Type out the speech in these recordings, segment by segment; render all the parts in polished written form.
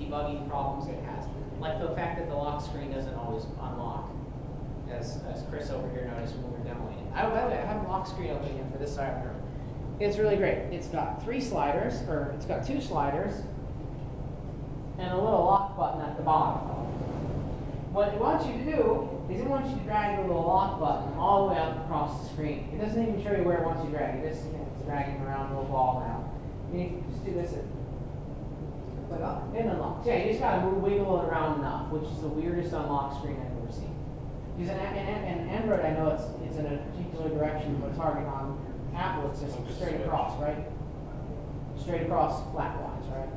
debugging problems it has. Like the fact that the lock screen doesn't always unlock, as Chris over here noticed when we were demoing it. By the way, I have a lock screen open here for this side of the room. It's really great. It's got 3 sliders, or it's got 2 sliders, and a little lock button at the bottom. What it wants you to do is it wants you to drag the little lock button all the way up across the screen. It doesn't even show you where it wants you to drag. It just it's dragging around a little ball now. I mean, if you just do this, it unlocks. Yeah, you just gotta wiggle it around enough, which is the weirdest unlock screen I've ever seen. Because in Android, I know it's in a particular direction, but target on Apple, it's just straight across, right? Straight across, flat-wise, right?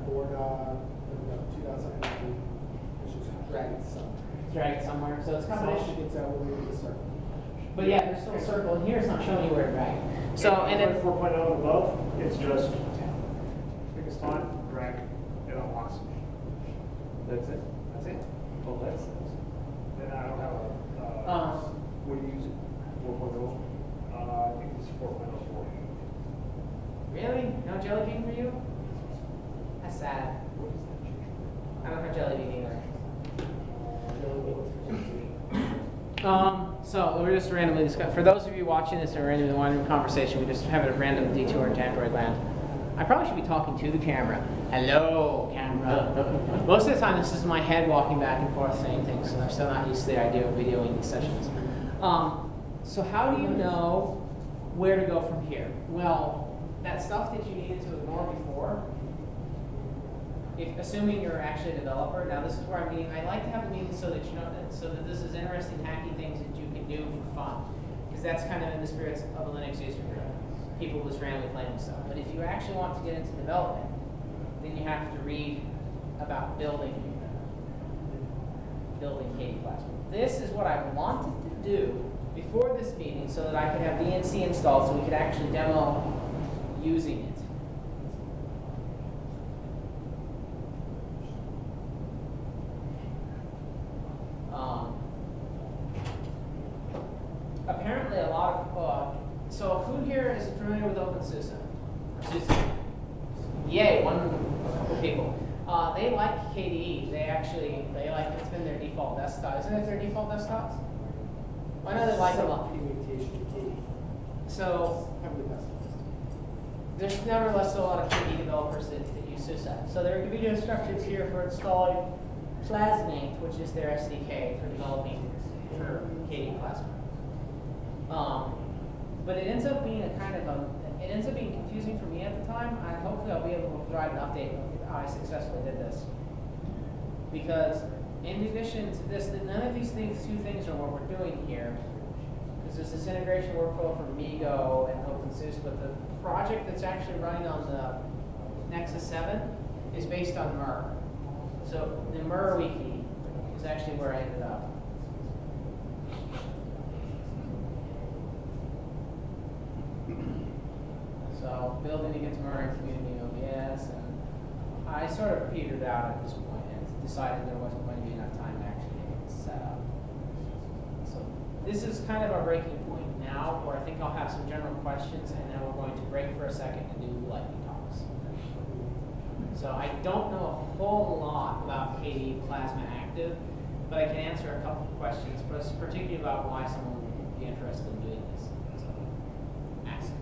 Board 2019, it's just drag it somewhere. Drag it somewhere. So it's combination. Gets out when we do the circle. But yeah, there's still a circle in here. It's not showing you where to drag. So and then 4.0 and above, it's just pick a spot, drag, it unlocks. that's it. That's it. Well, that's it. Then I don't have a. What do you use it? 4.0. I think it's 4.04. Really? No jelly bean for you? That's sad. I don't have jelly bean either. So we're just randomly discussing. For those of you watching this or randomly wandering conversation, we just have a random detour into Android land. I probably should be talking to the camera. Hello, camera. Most of the time, this is my head walking back and forth saying things, and I'm still not used to the idea of videoing these sessions. So how do you know where to go from here? Well, that stuff that you needed to ignore before, assuming you're actually a developer, now this is where I'm meeting. I like to have a meeting so that you know that, so that this is interesting, hacky things that you can do for fun, because that's kind of in the spirits of a Linux user group. People just randomly playing stuff. But if you actually want to get into development, then you have to read about building KDE Plasma. This is what I wanted to do before this meeting, so that I could have VNC installed, so we could actually demo using it. Apparently a lot of, so who here is familiar with OpenSUSE? Yay, a couple people. They like KDE. They like, it's been their default desktop. Isn't it their default desktops? I know they like it a lot. So, there's nevertheless a lot of KDE developers that use SUSE. So there are video instructions here for installing Plasmate, which is their SDK for developing for KDE Plasma. But it ends up being it ends up being confusing for me at the time. Hopefully I'll be able to provide an update of how I successfully did this. Because in addition to this, none of these two things are what we're doing here. Because there's this integration workflow from Migo and OpenSUSE, but the project that's actually running on the Nexus 7 is based on Mer. So the Mer wiki is actually where I ended up. So building against Mer and community OBS, and I sort of petered out at this point and decided there wasn't going to be enough time to actually get it set up. So this is kind of our breaking point now, where I think I'll have some general questions, and then we're going to break for a second and do lightning talks. So I don't know a whole lot about KDE Plasma Active, but I can answer a couple of questions, particularly about why someone would be interested in doing this. So ask.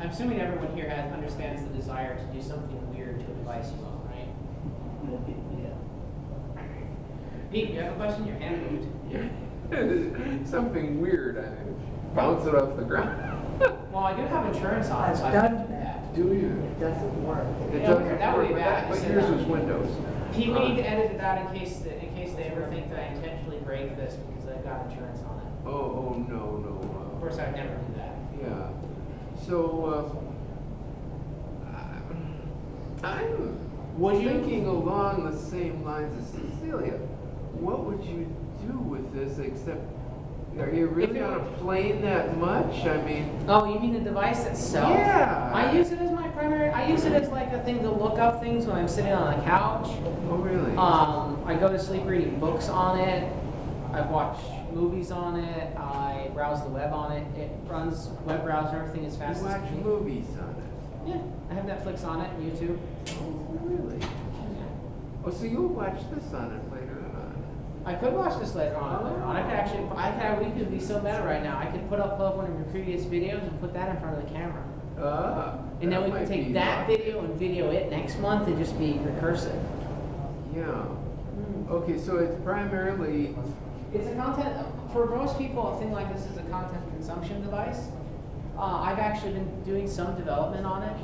I'm assuming everyone here understands the desire to do something weird to a device you own, right? Yeah. Pete, you have a question? Your hand moved. Yeah. Something weird. I bounce it off the ground. Well, I do have insurance on it, so I done can do that. Do you? It doesn't work. It Yeah, doesn't that would be work, bad. but yours was Windows. Pete, we need to edit it out in case they ever think that I intentionally break this because I've got insurance on it. Oh, no. Of course, I'd never do that. Yeah. So, I'm thinking along the same lines as Cecilia. What would you do with this except, are you really on a plane that much? I mean... Oh, you mean the device itself? Yeah. I use it as my primary, I use it as like a thing to look up things when I'm sitting on the couch. Oh, really? I go to sleep reading books on it. I watch movies on it. I browse the web on it. It runs web browser, everything as fast You as watch can be. movies on it. Yeah, I have Netflix on it, and YouTube. Oh, really? Oh, so you'll watch this on it later on? I could watch this later on. We could be so meta right now. I could put up one of your previous videos and put that in front of the camera. And then we could take that video and video it next month and just be recursive. Yeah. Okay, so it's primarily. It's a content, for most people, a thing like this is a content consumption device. I've actually been doing some development on it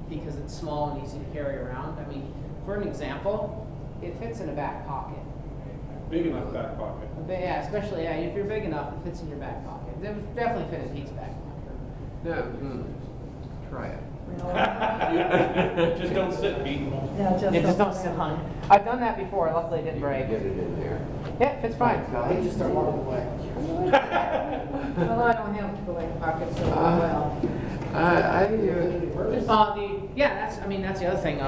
because it's small and easy to carry around. I mean, for an example, it fits in a back pocket. Big enough back pocket. Yeah, especially if you're big enough, it fits in your back pocket. It would definitely fit in Pete's back pocket. No, try it. Just don't sit, Pete. Yeah, Just don't sit on it. I've done that before. Luckily, it didn't break. Get it in there. Yeah, it fits fine. I just start walking away. Well, I don't have to like pockets so well. That's the other thing.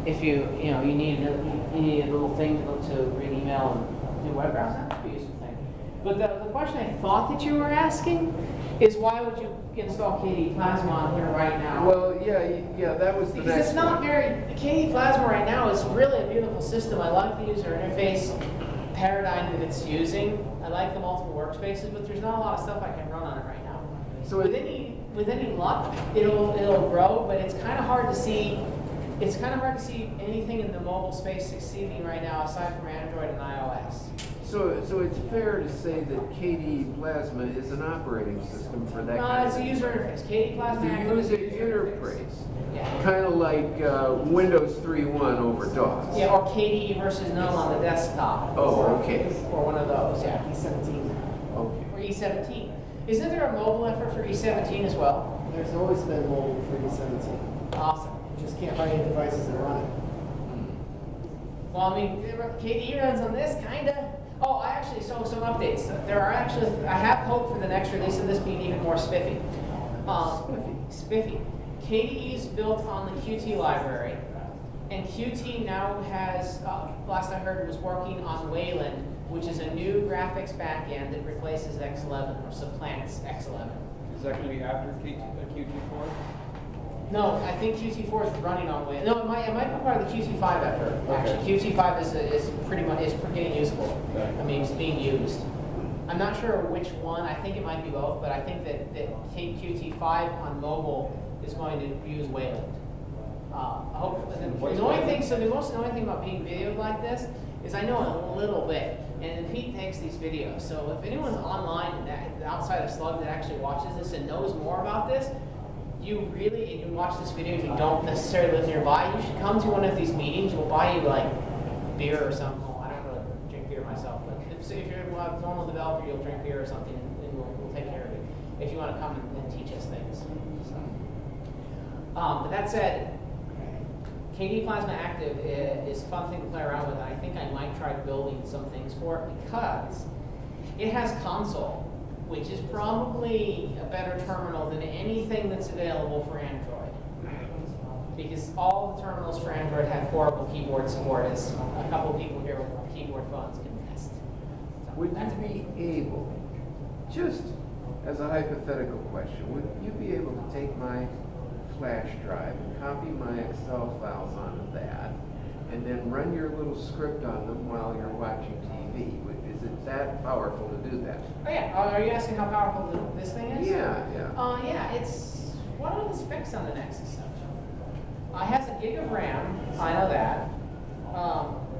If you need a little thing to read email and do web browsing, that's a useful thing. But the question I thought that you were asking is why would you install KDE Plasma on here right now? Well, yeah, that was the Because next it's not one. KDE Plasma right now is really a beautiful system. I like the user interface paradigm that it's using. I like the multiple workspaces, but there's not a lot of stuff I can run on it right now. So with any luck, it'll grow, but it's kind of hard to see. It's kind of hard to see anything in the mobile space succeeding right now aside from Android and iOS. So it's fair to say that KDE Plasma is an operating system for that No, kind it's a of user interface. KDE Plasma Active is user a user interface. Yeah. Kind of like Windows 3.1 over DOS. Yeah, or KDE versus GNOME on the desktop. Oh, okay. Or one of those, yeah. E17. Okay. Or E17. Isn't there a mobile effort for E17 as well? There's always been mobile for E17. Awesome. You just can't find any devices that run it. Well, I mean, KDE runs on this, kinda. Oh, I actually saw some updates. I have hope for the next release of this being even more spiffy. Spiffy. KDE is built on the Qt library, and Qt now has, last I heard, was working on Wayland, which is a new graphics backend that replaces X11 or supplants X11. Is that going to be after QT4? No, I think Qt4 is running on Wayland. No, it might be part of the Qt5 effort. Actually, Qt5 is pretty much getting usable. Okay. I mean, it's being used. I'm not sure which one. I think it might be both, but I think that Qt5 on mobile is going to use Wayland. The most annoying thing about being videoed like this is I know a little bit, and Pete takes these videos. So if anyone's online outside of Slug that actually watches this and knows more about this, and you watch this video and you don't necessarily live nearby, you should come to one of these meetings. We'll buy you like beer or something. Well, I don't really drink beer myself, but if you're a normal developer, you'll drink beer or something, and we'll take care of you if you want to come and teach us things. So, but that said, KDE Plasma Active is a fun thing to play around with, and I think I might try building some things for it because it has console, which is probably a better terminal than anything that's available for Android. Because all the terminals for Android have horrible keyboard support, as a couple of people here with keyboard phones can attest. So Would you be able, just as a hypothetical question, would you be able to take my flash drive and copy my Excel files onto that, and then run your little script on them while you're watching TV? Is it that powerful to do that? Oh yeah, are you asking how powerful this thing is? Yeah. Yeah, it's, what are the specs on the Nexus? It has a gig of RAM, I know that.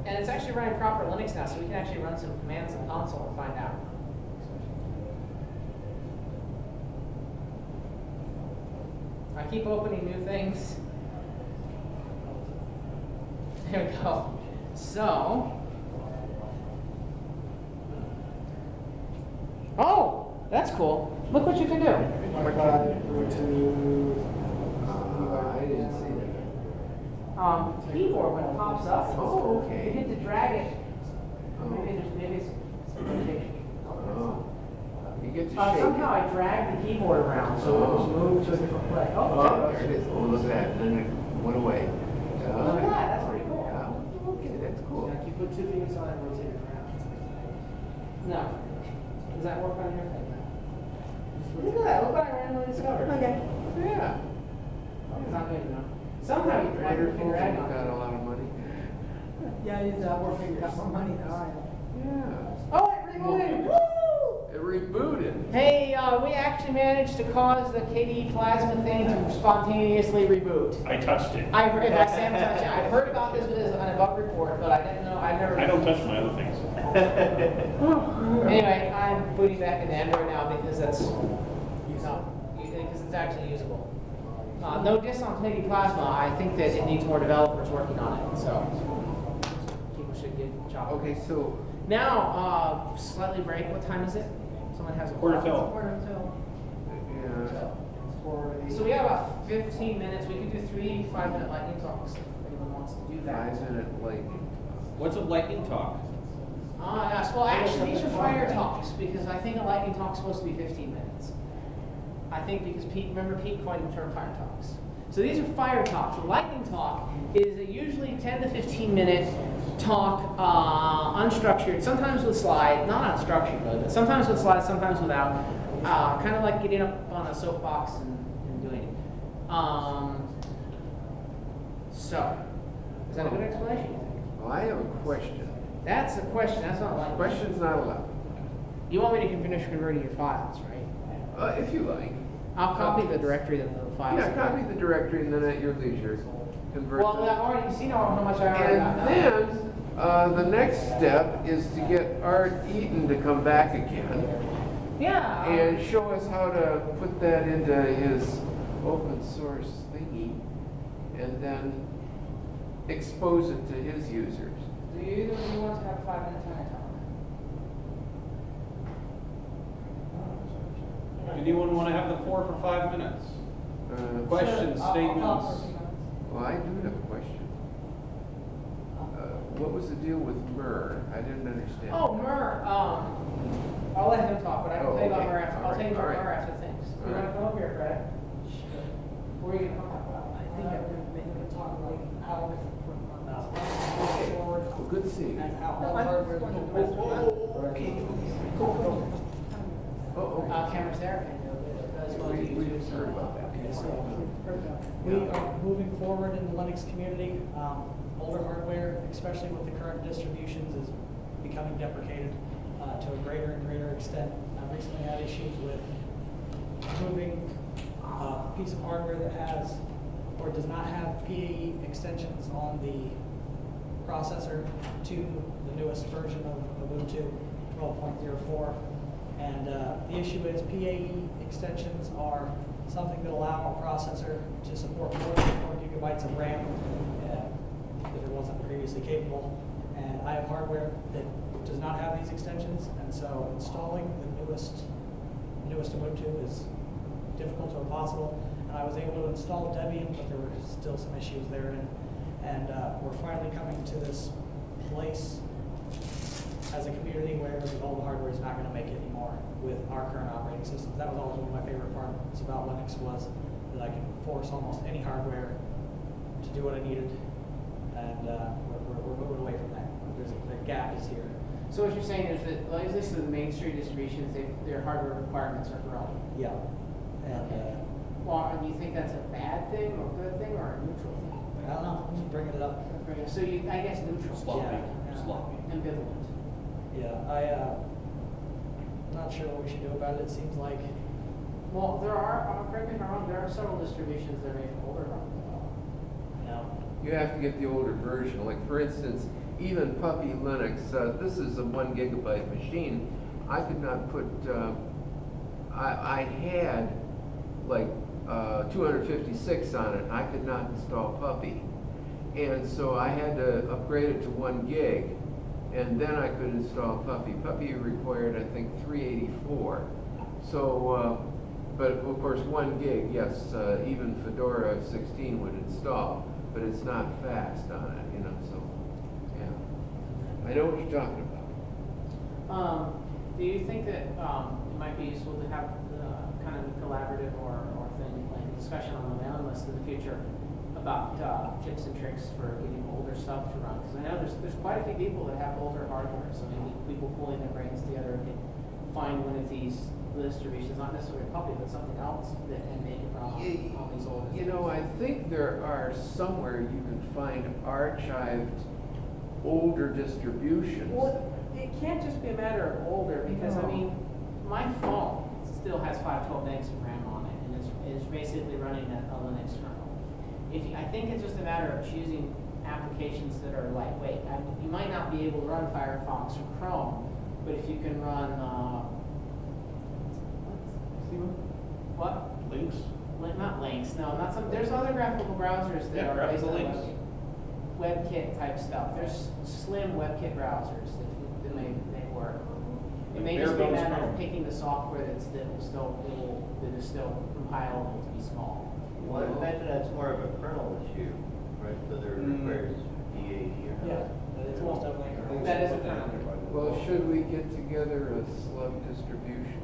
And it's actually running proper Linux now, so we can actually run some commands in console and find out. I keep opening new things. There we go. So, oh, that's cool. Look what you can do. Oh my God, go to. I didn't see that. Keyboard when it pops up. Oh, okay. You get to drag it. Oh. Maybe it's Oh. You get to shake somehow it. I drag the keyboard around so it was moved to a different place. Oh, there it is. Oh, look at that. And then it went away. Look at that. That's pretty cool. Yeah. Okay, that's cool. Like you put two fingers on it and rotate it around. No. Does that work on your thing? he's working, got more money than I am. Yeah. Oh, it rebooted! Woo! It rebooted. Hey, we actually managed to cause the KDE Plasma thing to spontaneously reboot. I touched it. If I Sam touch it, I've heard about this as an bug report, but I didn't know, I never. I don't touch my other things. Anyway, I'm booting back into Android now because that's, because it's actually usable. No diss on KDE Plasma, I think that it needs more developers working on it, so people should get chopped. Okay, so Now, slightly break, what time is it? Someone has a Quarter till. Quarter till. yeah, So we have about 15 minutes, we can do 3 5-minute lightning talks if anyone wants to do that. 5-minute lightning. What's a lightning talk? Yes, well actually these are fire talks because I think a lightning talk's supposed to be 15 minutes. I think because remember Pete coined the term fire talks. So these are fire talks. A lightning talk is a usually 10 to 15 minute talk, unstructured, sometimes with slides, not unstructured really, but sometimes with slides, sometimes without. Kind of like getting up on a soapbox and doing it. So, is that a good explanation, you think? Well, I have a question. That's a question, that's not like. Question's not allowed. You want me to finish converting your files, right? If you like. I'll copy the directory of the files. Yeah, copy the directory and then at your leisure, convert Well, them. I've already, you see how much I already got now. And then, the next step is to get Art Eaton to come back again Yeah. and show us how to put that into his open source thingy and then expose it to his users. Do either of you want to have a 5-minute time talk? Anyone want to have the floor for 5 minutes? Questions, I'll talk statements? for a few minutes. Well, I do have a question. What was the deal with Myrrh? I didn't understand. Oh, Murr, I'll let him talk, but I can Oh, tell you about okay. Murr after, I'll tell you about All right. Murr after things. You All wanna right. come up here, Fred? What are you gonna talk about? I think I'm gonna talk like how forward Well, good to see you. and how No, all I'm- hardware. Okay. Oh, Cameras there, and as well as we YouTube. just heard about that. Okay, so we are moving forward in the Linux community. Older hardware, especially with the current distributions, is becoming deprecated to a greater and greater extent. I've recently had issues with moving a piece of hardware that has or does not have PAE extensions on the processor to the newest version of Ubuntu 12.04. And the issue is PAE extensions are something that allow a processor to support more than 4 gigabytes of RAM if it wasn't previously capable. And I have hardware that does not have these extensions, and so installing the newest Ubuntu is difficult or impossible. And I was able to install Debian, but there were still some issues therein. And we're finally coming to this place as a community where the old hardware is not going to make it anymore with our current operating systems. That was always one of my favorite parts about Linux, was that I can force almost any hardware to do what I needed, and we're moving away from that. The gap is here. So what you're saying is that, at least the mainstream distributions, their hardware requirements are growing. Yeah. And Well, and you think that's a bad thing, or a good thing, or a neutral thing? I don't know, I'm just bringing it up. So I guess neutral. Sloppy, Yeah. sloppy. Ambivalent. Yeah, I'm not sure what we should do about it. It seems like, Well, there are, correct me if I'm wrong, there are several distributions that are made for older hardware. you know, You have to get the older version. Like for instance, even Puppy Linux, this is a 1 gigabyte machine. I could not put, I had like 256 on it. I could not install Puppy. And so I had to upgrade it to 1 gig. And then I could install Puppy. Puppy required, I think, 384. So, but of course 1 gig, yes, even Fedora 16 would install, but it's not fast on it, you know, so, yeah. I know what you're talking about. Do you think that it might be useful to have kind of a collaborative or thing, like discussion on the mailing list in the future about tips and tricks for getting older stuff to run? Because I know there's quite a few people that have older hardware, so maybe people pulling their brains together can find one of these distributions, not necessarily a Puppy, but something else that can make it run on these older You know, I think there are somewhere you can find archived older distributions. Well, it can't just be a matter of older, because I No. mean, my phone still has 512 megs of RAM on it, and it's basically running a Linux kernel. I think it's just a matter of choosing applications that are lightweight. You might not be able to run Firefox or Chrome, but if you can run, what? Links? Not Links, no, not some, there's other graphical browsers that Yeah, are based graphical on links. WebKit type stuff. There's slim WebKit browsers that may work. It may Bare just be a bones matter Chrome. of picking the software that is still compilable to be small. Well, I imagine that's more of a kernel issue, right, whether it requires DAD or not. Yeah, it's almost definitely. That is a kernel. Well, should we get together a slug distribution?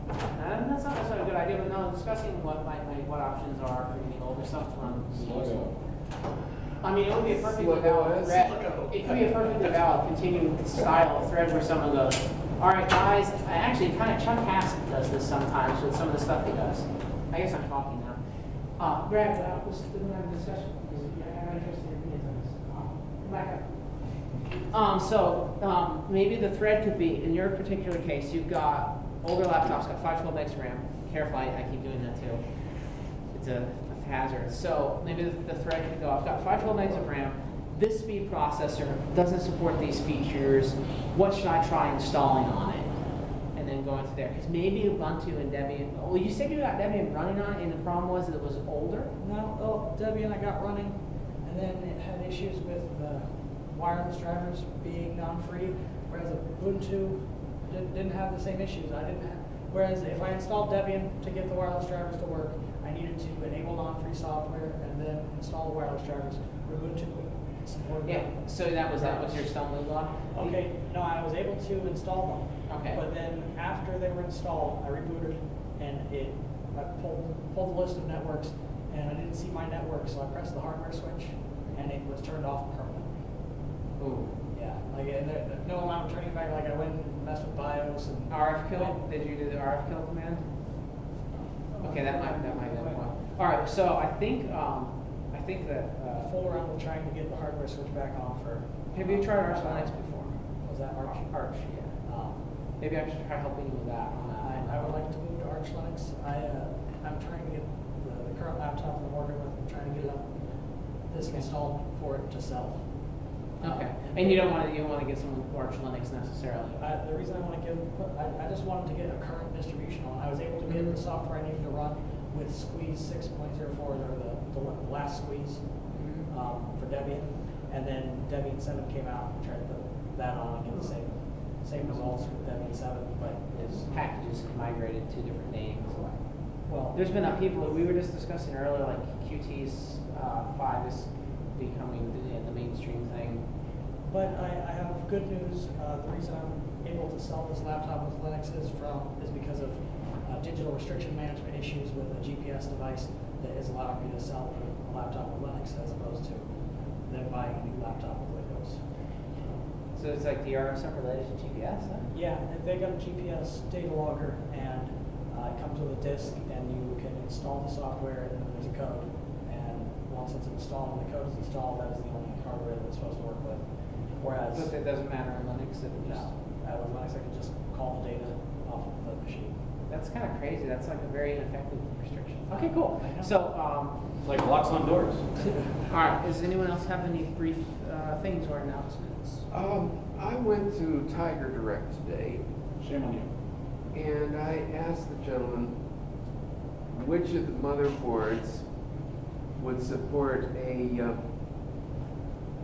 That's not necessarily a good idea, but no, discussing what options are for getting older stuff to run. I mean, it would be a perfectly Slug valid OS. thread. It could be a perfectly valid continuing style of thread where someone goes, all right, guys, I actually kind of Chuck Haskett does this sometimes with some of the stuff he does. I guess I'm talking now. Brad, let's do another discussion, because I'm interested in your opinions on this. Come back up. Maybe the thread could be, in your particular case, you've got older laptops, got 512 megs RAM. Careful, I keep doing that too. It's a hazard. So maybe the thread could go, I've got 512 megs of RAM. This speed processor doesn't support these features. What should I try installing on it? And then go into there. Because maybe Ubuntu and Debian, well, you said you got Debian running on it, and the problem was that it was older? No, Debian I got running, and then it had issues with the wireless drivers being non-free, whereas Ubuntu didn't have the same issues. Whereas if I installed Debian to get the wireless drivers to work, I needed to enable non-free software and then install the wireless drivers. Ubuntu supported Yeah, them. so that was your stumbling block? Okay, no, I was able to install them. Okay. But then after they were installed, I rebooted and I pulled the list of networks and I didn't see my network, so I pressed the hardware switch and it was turned off permanently. Ooh. Yeah, no amount of turning back, like I went and messed with BIOS and. RF kill? Did you do the RF kill command? Okay, that might be one. All right, so I think that. Fool around with trying to get the hardware switch back on for. Have you tried Arch Linux before? Was that Arch? Arch, yeah. Maybe I should try helping you with that. I would like to move to Arch Linux. I'm trying to get the current laptop I'm working with, I'm trying to get this installed for it to sell. Okay, and you don't want to get someone Arch Linux necessarily. The reason I want to I just wanted to get a current distribution on. I was able to get the software I needed to run with Squeeze 6.04, or the last Squeeze for Debian, and then Debian 7 came out and tried to put that on and get the same results with Debian 7, but His packages migrated to different names. well, There's been people that we were just discussing earlier, like Qt's 5 is becoming the mainstream thing. But I have good news. The reason I'm able to sell this laptop with Linux is because of digital restriction management issues with a GPS device that is allowing me to sell a laptop with Linux as opposed to them buying a new laptop with Windows. So it's like DRM related to GPS, huh? Yeah, and they got a GPS data logger, and it comes with a disk, and you can install the software, and then there's a code. And once it's installed, and the code is installed, that is the only hardware that it's supposed to work with. Whereas, But it doesn't matter on Linux. It no, just, with Linux, I can just call the data off of the machine. that's kind of crazy. That's like a very ineffective restriction. Okay, cool. So, It's like locks on doors. all right. Does anyone else have any brief things or announcements? I went to TigerDirect today, Shame on you. and I asked the gentleman which of the motherboards would support a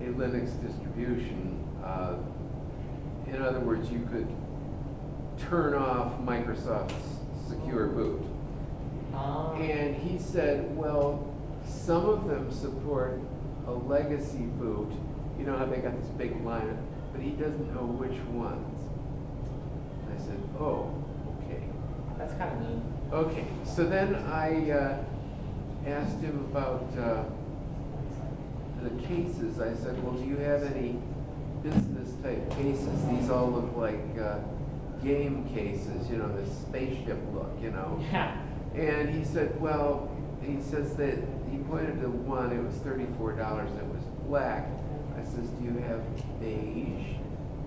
Linux distribution. In other words, you could turn off Microsoft's secure boot. And he said, well, some of them support a legacy boot. You know how they got this big line, but he doesn't know which ones. I said, oh, okay. That's kind of neat. Okay, so then I asked him about the cases. I said, well, do you have any business type cases? These all look like game cases, you know, this spaceship look, you know. Yeah. And he said, well, he says that he pointed to one, it was $34, it was black. I I says, do you have beige?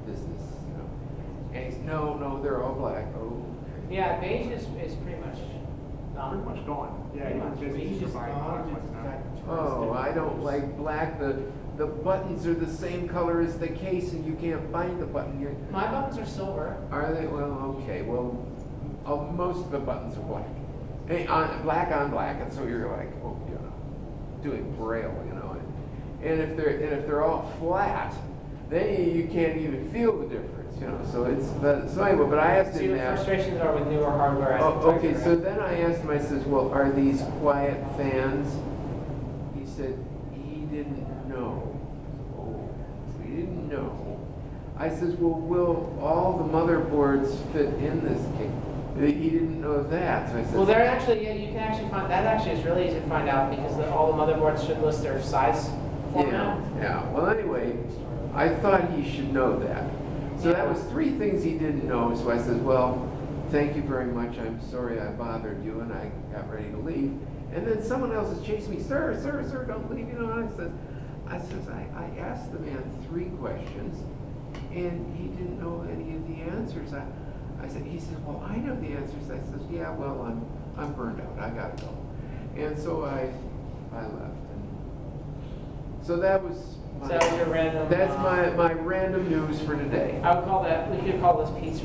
This is, you know. And he's, no, they're all black. Oh, okay. Yeah, beige is pretty much Pretty much gone. Yeah, Pretty even much. businesses Beige are is buying gone, products it's like that. got Oh, different I don't colors. like black. The buttons are the same color as the case, and you can't find the button. My buttons are silver. Are they? Well, okay. Well, most of the buttons are black. Hey, black on black, and so you're like, oh, you know, doing braille, you know. And if they're all flat, then you can't even feel the difference, you know. So it's so anyway. But I asked So him your that. frustrations are with newer hardware. Oh, okay, so then I asked him, I says, well, are these quiet fans? He said, he didn't know. Oh, he didn't know. I says, well, will all the motherboards fit in this case? He didn't know that, so I said. Well, they're actually, yeah, you can actually find, that actually is really easy to find out because all the motherboards should list their size format. Yeah. Well, anyway, I thought he should know that. So that was 3 things he didn't know. So I said, well, thank you very much. I'm sorry I bothered you, and I got ready to leave. And then someone else is chasing me, sir, don't leave. You know, and I asked the man 3 questions, and he didn't know any of the answers. He said, well, I know the answers. I said, yeah, well, I'm burned out. I gotta go. And so I left. So So that was your random. That's my random news for today. I would call that, we could call this Pete's,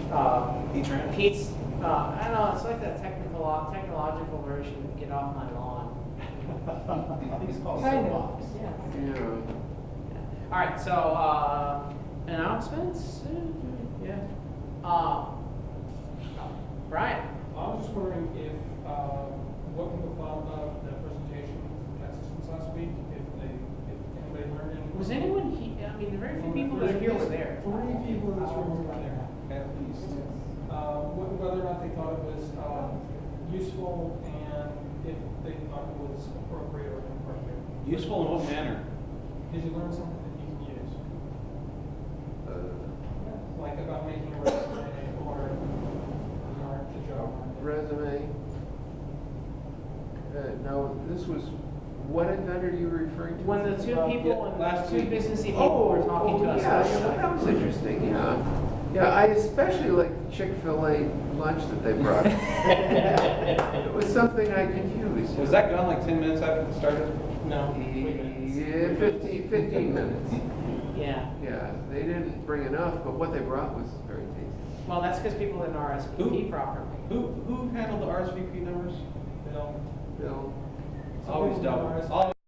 P-Trans? Pete's, I don't know, it's like that technological version of Get Off My Lawn. I think it's called Kind of, soapbox. yeah. Yeah. All right, so, announcements? Yeah. Brian? I was just wondering if, what people thought of the presentation from Texas last week, if anybody learned anything. Was anyone I mean, the very few people that are here were there. 3 people in this room were there. At least. Whether or not they thought it was, useful and if they thought it was appropriate or inappropriate. Useful in what manner? Did you learn something that you can use? Like about making a resume or the job. Resume. No, this was, what event are you referring to? When the 2 people and last the 2 week. businessy people were talking to us. Yeah, that was interesting, yeah. Yeah, I especially like the ChickfilA lunch that they brought. It was something I could use. Was that gone like 10 minutes after it started? No. Yeah, 15 minutes. Yeah. Yeah, they didn't bring enough, but what they brought was very tasty. Well, that's because people didn't RSVP Who? properly. Who handled the RSVP numbers? Bill. Bill? Always double.